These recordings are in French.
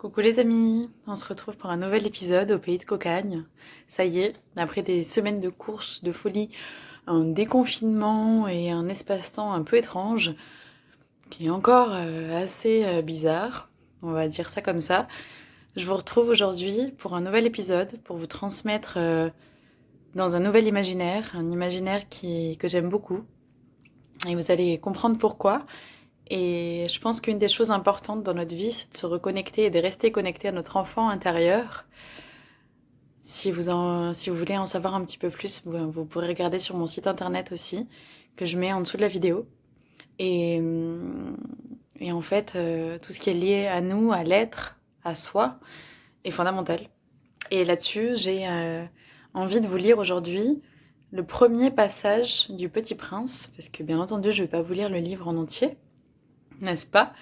Coucou les amis, on se retrouve pour un nouvel épisode au pays de Cocagne. Ça y est, après des semaines de courses, de folie, un déconfinement et un espace-temps un peu étrange, qui est encore assez bizarre, on va dire ça comme ça, je vous retrouve aujourd'hui pour un nouvel épisode, pour vous transmettre dans un nouvel imaginaire, un imaginaire que j'aime beaucoup, et vous allez comprendre pourquoi. Et je pense qu'une des choses importantes dans notre vie, c'est de se reconnecter et de rester connecté à notre enfant intérieur. Si vous voulez en savoir un petit peu plus, vous pourrez regarder sur mon site internet aussi, que je mets en dessous de la vidéo. Et, hum, et en fait, tout ce qui est lié à nous, à l'être, à soi, est fondamental. Et là-dessus, j'ai envie de vous lire aujourd'hui le premier passage du Petit Prince, parce que bien entendu, je ne vais pas vous lire le livre en entier, n'est-ce pas?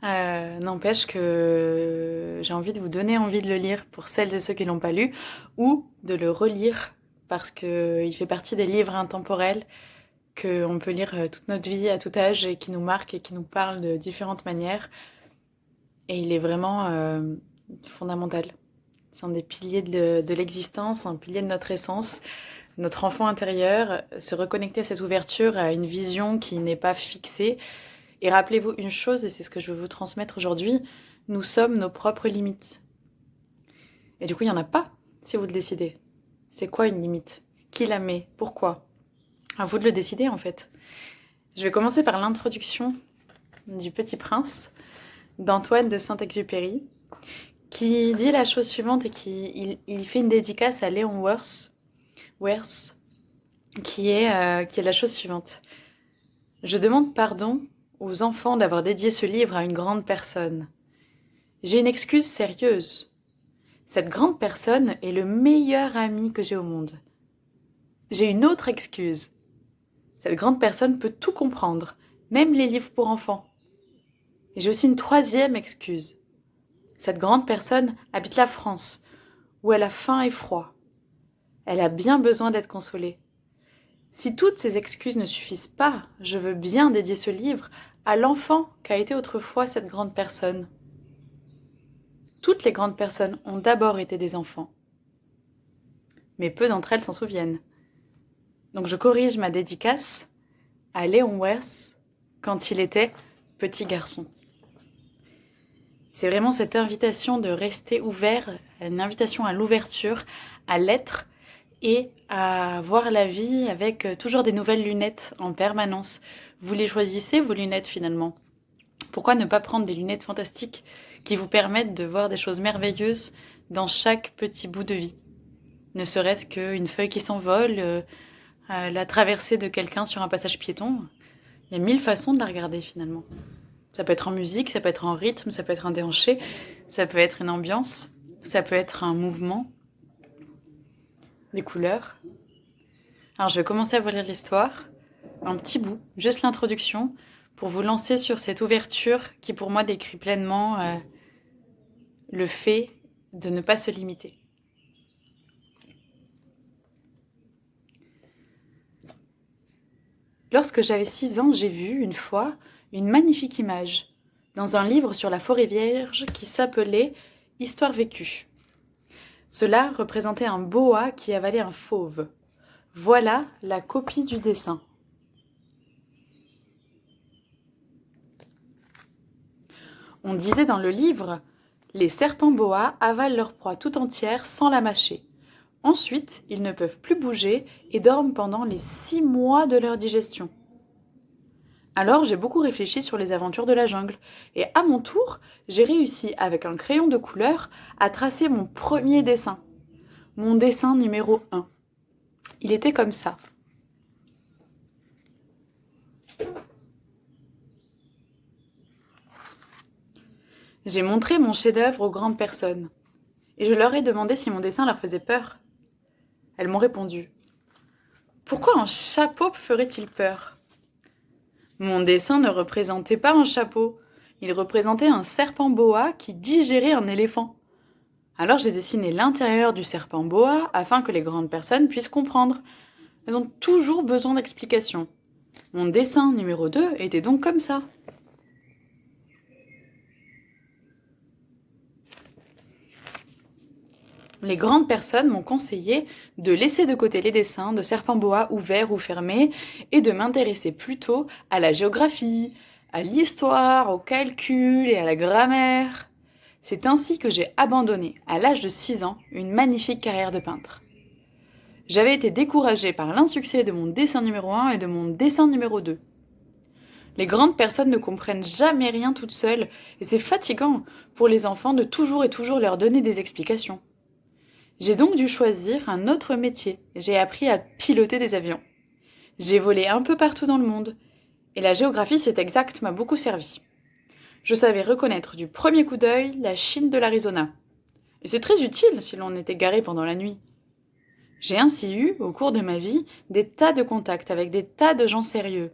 N'empêche que j'ai envie de vous donner envie de le lire pour celles et ceux qui l'ont pas lu, ou de le relire parce qu'il fait partie des livres intemporels qu'on peut lire toute notre vie, à tout âge, et qui nous marquent et qui nous parlent de différentes manières. Et il est vraiment fondamental. C'est un des piliers de l'existence, un pilier de notre essence, notre enfant intérieur, se reconnecter à cette ouverture, à une vision qui n'est pas fixée. Et rappelez-vous une chose, et c'est ce que je veux vous transmettre aujourd'hui, nous sommes nos propres limites. Et du coup, il n'y en a pas, si vous le décidez. C'est quoi une limite? Qui la met? Pourquoi? À vous de le décider, en fait. Je vais commencer par l'introduction du Petit Prince d'Antoine de Saint-Exupéry, qui dit la chose suivante et il fait une dédicace à Léon Werth, qui est la chose suivante. Je demande pardon aux enfants d'avoir dédié ce livre à une grande personne. J'ai une excuse sérieuse. Cette grande personne est le meilleur ami que j'ai au monde. J'ai une autre excuse. Cette grande personne peut tout comprendre, même les livres pour enfants. Et j'ai aussi une troisième excuse. Cette grande personne habite la France, où elle a faim et froid. Elle a bien besoin d'être consolée. Si toutes ces excuses ne suffisent pas, je veux bien dédier ce livre à l'enfant qu'a été autrefois cette grande personne. Toutes les grandes personnes ont d'abord été des enfants. Mais peu d'entre elles s'en souviennent. Donc je corrige ma dédicace à Léon Werth quand il était petit garçon. C'est vraiment cette invitation de rester ouvert, une invitation à l'ouverture, à l'être et à voir la vie avec toujours des nouvelles lunettes en permanence. Vous les choisissez, vos lunettes finalement. Pourquoi ne pas prendre des lunettes fantastiques qui vous permettent de voir des choses merveilleuses dans chaque petit bout de vie? Ne serait-ce qu'une feuille qui s'envole, la traversée de quelqu'un sur un passage piéton. Il y a mille façons de la regarder finalement. Ça peut être en musique, ça peut être en rythme, ça peut être un déhanché, ça peut être une ambiance, ça peut être un mouvement, des couleurs. Alors je vais commencer à vous lire l'histoire, un petit bout, juste l'introduction, pour vous lancer sur cette ouverture qui pour moi décrit pleinement le fait de ne pas se limiter. Lorsque j'avais 6 ans, j'ai vu, une fois, une magnifique image, dans un livre sur la forêt vierge qui s'appelait « Histoire vécue ». Cela représentait un boa qui avalait un fauve. Voilà la copie du dessin. On disait dans le livre « Les serpents boas avalent leur proie tout entière sans la mâcher. Ensuite, ils ne peuvent plus bouger et dorment pendant les 6 mois de leur digestion. » Alors j'ai beaucoup réfléchi sur les aventures de la jungle, et à mon tour, j'ai réussi avec un crayon de couleur à tracer mon premier dessin. Mon dessin numéro 1. Il était comme ça. J'ai montré mon chef-d'œuvre aux grandes personnes, et je leur ai demandé si mon dessin leur faisait peur. Elles m'ont répondu. Pourquoi un chapeau ferait-il peur? Mon dessin ne représentait pas un chapeau, il représentait un serpent boa qui digérait un éléphant. Alors j'ai dessiné l'intérieur du serpent boa afin que les grandes personnes puissent comprendre. Elles ont toujours besoin d'explications. Mon dessin numéro 2 était donc comme ça. Les grandes personnes m'ont conseillé de laisser de côté les dessins de serpents boa ouverts ou fermés et de m'intéresser plutôt à la géographie, à l'histoire, au calcul et à la grammaire. C'est ainsi que j'ai abandonné, à l'âge de 6 ans, une magnifique carrière de peintre. J'avais été découragée par l'insuccès de mon dessin numéro 1 et de mon dessin numéro 2. Les grandes personnes ne comprennent jamais rien toutes seules et c'est fatigant pour les enfants de toujours et toujours leur donner des explications. J'ai donc dû choisir un autre métier. J'ai appris à piloter des avions. J'ai volé un peu partout dans le monde. Et la géographie, c'est exact, m'a beaucoup servi. Je savais reconnaître du premier coup d'œil la Chine de l'Arizona. Et c'est très utile si l'on est égaré pendant la nuit. J'ai ainsi eu, au cours de ma vie, des tas de contacts avec des tas de gens sérieux.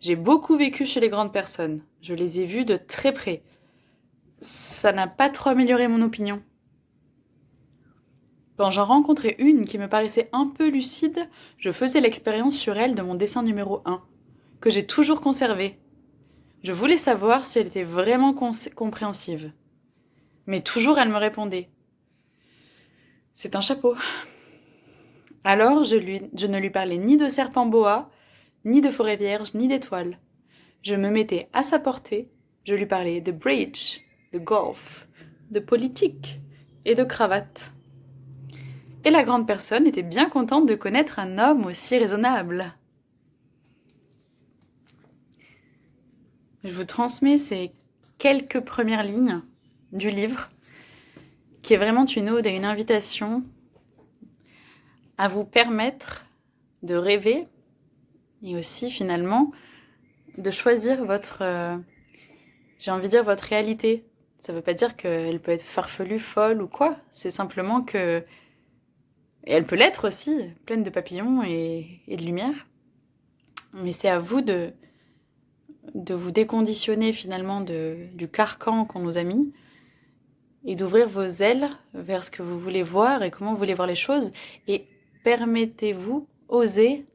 J'ai beaucoup vécu chez les grandes personnes. Je les ai vus de très près. Ça n'a pas trop amélioré mon opinion. Quand j'en rencontrais une qui me paraissait un peu lucide, je faisais l'expérience sur elle de mon dessin numéro 1, que j'ai toujours conservé. Je voulais savoir si elle était vraiment compréhensive. Mais toujours elle me répondait. C'est un chapeau. Alors je ne lui parlais ni de serpent boa, ni de forêt vierge, ni d'étoiles. Je me mettais à sa portée, je lui parlais de bridge, de golf, de politique et de cravate. Et la grande personne était bien contente de connaître un homme aussi raisonnable. Je vous transmets ces quelques premières lignes du livre, qui est vraiment une ode et une invitation à vous permettre de rêver et aussi finalement de choisir votre, j'ai envie de dire votre réalité. Ça ne veut pas dire qu'elle peut être farfelue, folle ou quoi, c'est simplement que et elle peut l'être aussi, pleine de papillons et de lumière. Mais c'est à vous de vous déconditionner finalement du carcan qu'on nous a mis et d'ouvrir vos ailes vers ce que vous voulez voir et comment vous voulez voir les choses. Et permettez-vous, osez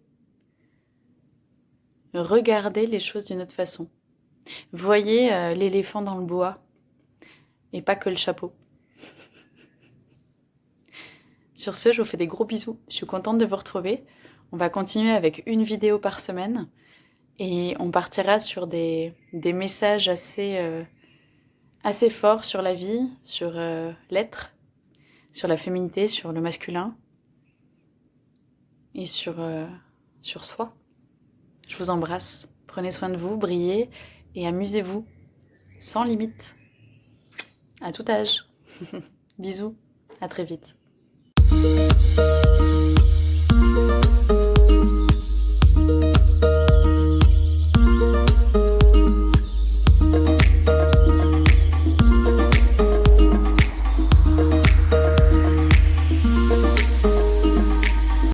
regarder les choses d'une autre façon. Voyez l'éléphant dans le bois et pas que le chapeau. Sur ce, je vous fais des gros bisous. Je suis contente de vous retrouver. On va continuer avec une vidéo par semaine et on partira sur des messages assez forts sur la vie, sur l'être, sur la féminité, sur le masculin et sur soi. Je vous embrasse. Prenez soin de vous, brillez et amusez-vous sans limite. À tout âge. Bisous. À très vite.